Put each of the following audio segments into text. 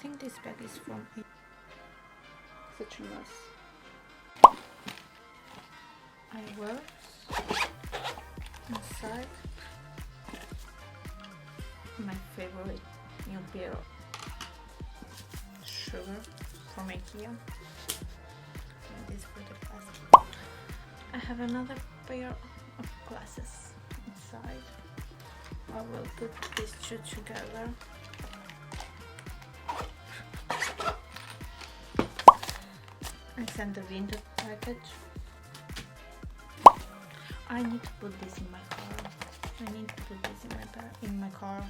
think this bag is from such a mess. Eyewear inside. My favorite new pair of sugar from IKEA. And this for the glasses. I have another pair of glasses inside. I will put these two together. I sent the winter package. I need to put this in my car. I need to put this in my car.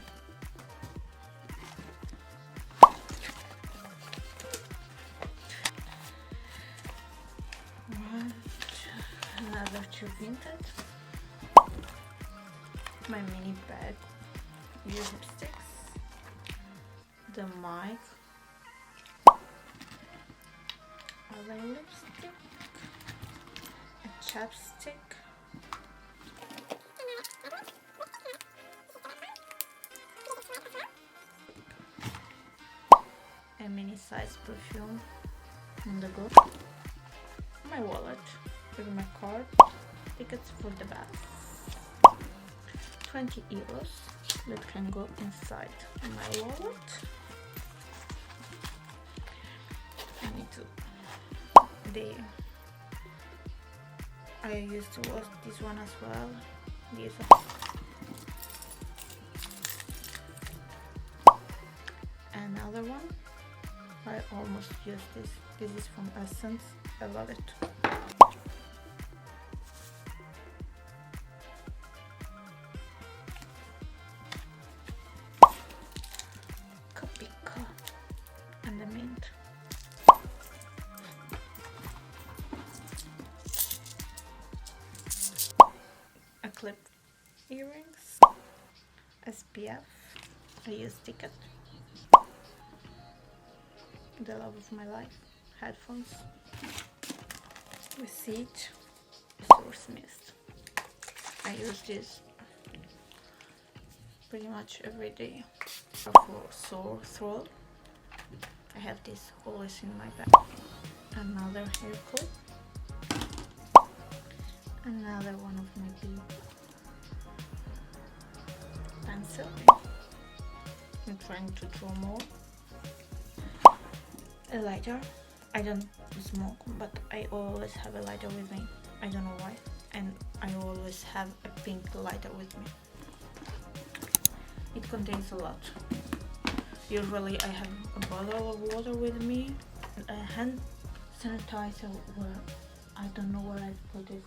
Right. Another two vintage. My mini bag. Lipsticks. The mic. Other lipstick. A chapstick. A mini size perfume on the go. My wallet with my card, tickets for the bus, 20 euros that can go inside my wallet. I need to I used to wash this one as well. These are another one. I almost used this. This is from Essence. I love it. Capica and the mint. A clip earrings. SPF. I use Ticket. The love of my life. Headphones. Receipt. Source mist. I use this pretty much every day. For sore throat, I have this always in my bag. Another hair clip. Another one of my big pencil. I'm trying to draw more. A lighter. I don't smoke, but I always have a lighter with me. I don't know why. And I always have a pink lighter with me. It contains a lot. Usually I have a bottle of water with me. A hand sanitizer where I don't know where I put it.